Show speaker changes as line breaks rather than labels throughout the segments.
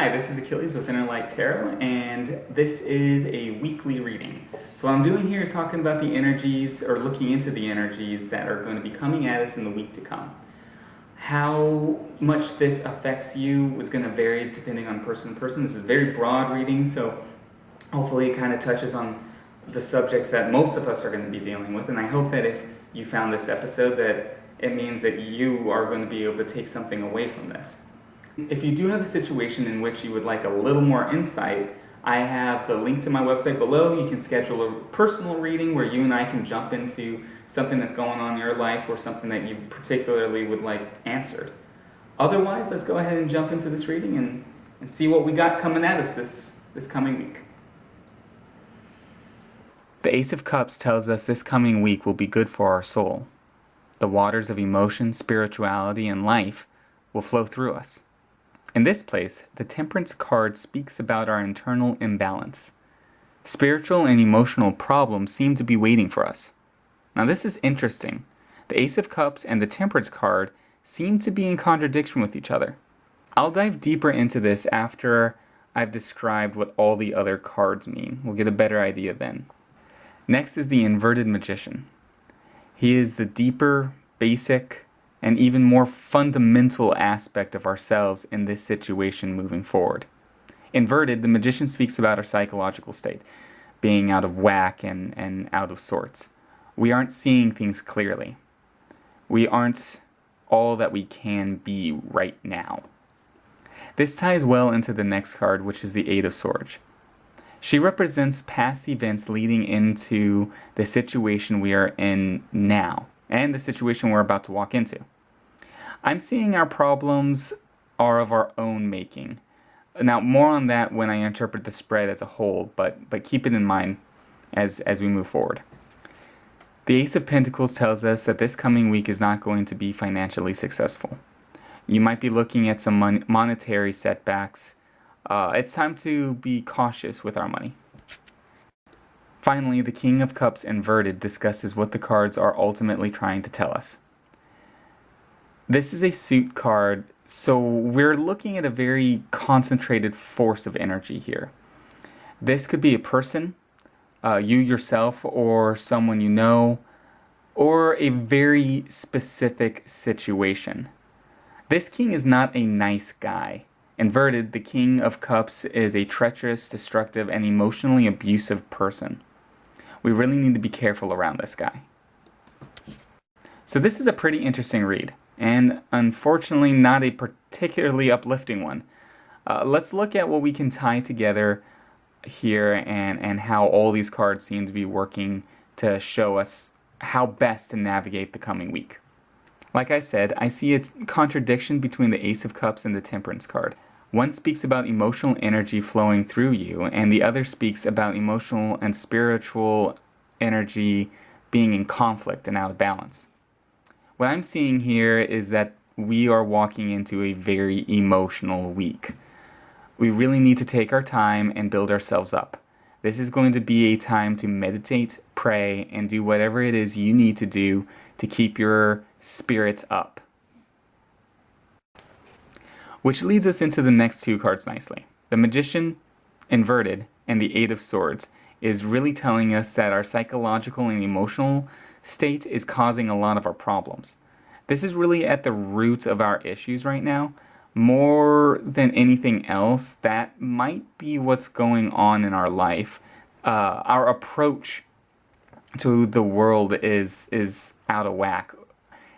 Hi, this is Achilles with Inner Light Tarot, and this is a weekly reading. So what I'm doing here is talking about the energies, or looking into the energies that are going to be coming at us in the week to come. How much this affects you is going to vary depending on person to person. This is a very broad reading, so hopefully it kind of touches on the subjects that most of us are going to be dealing with, and I hope that if you found this episode that it means that you are going to be able to take something away from this. If you do have a situation in which you would like a little more insight, I have the link to my website below. You can schedule a personal reading where you and I can jump into something that's going on in your life or something that you particularly would like answered. Otherwise, let's go ahead and jump into this reading and see what we got coming at us this coming week. The Ace of Cups tells us this coming week will be good for our soul. The waters of emotion, spirituality, and life will flow through us. In this place, the Temperance card speaks about our internal imbalance. Spiritual and emotional problems seem to be waiting for us. Now this is interesting. The Ace of Cups and the Temperance card seem to be in contradiction with each other. I'll dive deeper into this after I've described what all the other cards mean. We'll get a better idea then. Next is the Inverted Magician. He is the deeper, basic, and even more fundamental aspect of ourselves in this situation moving forward. Inverted, the Magician speaks about our psychological state, being out of whack and out of sorts. We aren't seeing things clearly. We aren't all that we can be right now. This ties well into the next card, which is the Eight of Swords. She represents past events leading into the situation we are in now, and the situation we're about to walk into. I'm seeing our problems are of our own making. Now, more on that when I interpret the spread as a whole, but keep it in mind as we move forward. The Ace of Pentacles tells us that this coming week is not going to be financially successful. You might be looking at some monetary setbacks. It's time to be cautious with our money. Finally, the King of Cups inverted discusses what the cards are ultimately trying to tell us. This is a suit card, so we're looking at a very concentrated force of energy here. This could be a person, you yourself, or someone you know, or a very specific situation. This king is not a nice guy. Inverted, the King of Cups is a treacherous, destructive, and emotionally abusive person. We really need to be careful around this guy. So this is a pretty interesting read, and unfortunately not a particularly uplifting one. Let's look at what we can tie together here and how all these cards seem to be working to show us how best to navigate the coming week. Like I said, I see a contradiction between the Ace of Cups and the Temperance card. One speaks about emotional energy flowing through you, and the other speaks about emotional and spiritual energy being in conflict and out of balance. What I'm seeing here is that we are walking into a very emotional week. We really need to take our time and build ourselves up. This is going to be a time to meditate, pray, and do whatever it is you need to do to keep your spirits up. Which leads us into the next two cards nicely. The Magician, inverted, and the Eight of Swords is really telling us that our psychological and emotional state is causing a lot of our problems. This is really at the root of our issues right now. More than anything else, that might be what's going on in our life. Our approach to the world is out of whack.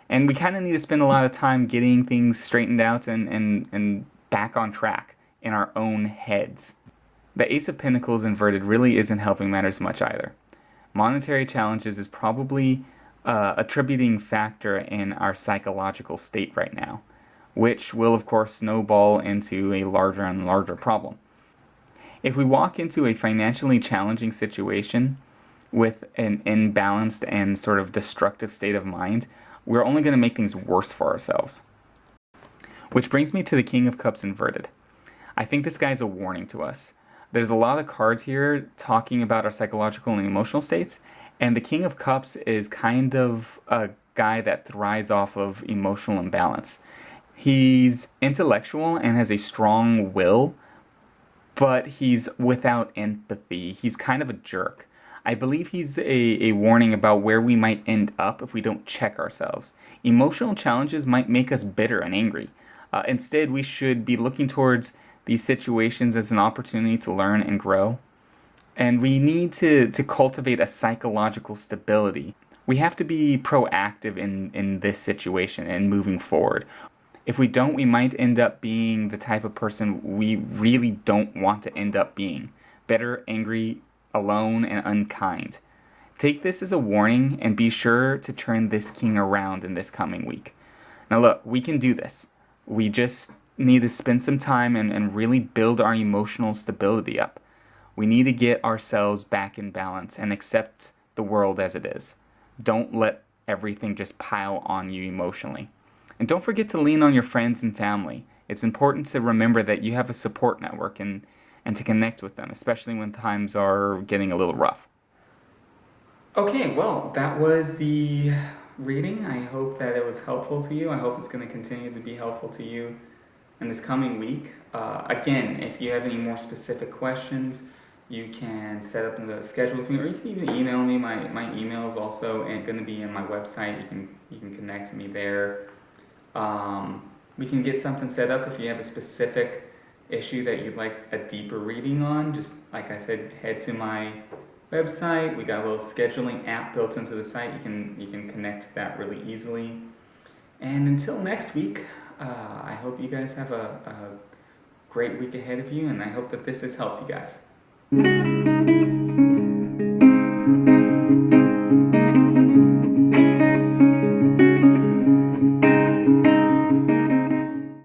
And we kind of need to spend a lot of time getting things straightened out and back on track in our own heads. The Ace of Pentacles inverted really isn't helping matters much either. Monetary challenges is probably a attributing factor in our psychological state right now, which will of course snowball into a larger and larger problem. If we walk into a financially challenging situation with an imbalanced and sort of destructive state of mind, we're only going to make things worse for ourselves. Which brings me to the King of Cups inverted. I think this guy's a warning to us. There's a lot of cards here talking about our psychological and emotional states, and the King of Cups is kind of a guy that thrives off of emotional imbalance. He's intellectual and has a strong will, but he's without empathy. He's kind of a jerk. I believe he's a warning about where we might end up if we don't check ourselves. Emotional challenges might make us bitter and angry. Instead, we should be looking towards these situations as an opportunity to learn and grow. And we need to cultivate a psychological stability. We have to be proactive in this situation and moving forward. If we don't, we might end up being the type of person we really don't want to end up being. Bitter, angry, alone, and unkind. Take this as a warning and be sure to turn this king around in this coming week. Now, look, we can do this. We just need to spend some time and really build our emotional stability up. We need to get ourselves back in balance and accept the world as it is. Don't let everything just pile on you emotionally. And don't forget to lean on your friends and family. It's important to remember that you have a support network and to connect with them, especially when times are getting a little rough. Okay, well, that was the reading. I hope that it was helpful to you. I hope it's going to continue to be helpful to you in this coming week. Again, if you have any more specific questions, you can set up a schedule with me, or you can even email me. My email is also going to be in my website. You can connect to me there. We can get something set up if you have a specific issue that you'd like a deeper reading on. Just like I said, head to my website. We got a little scheduling app built into the site. You can connect to that really easily. And until next week, I hope you guys have a great week ahead of you, and I hope that this has helped you guys.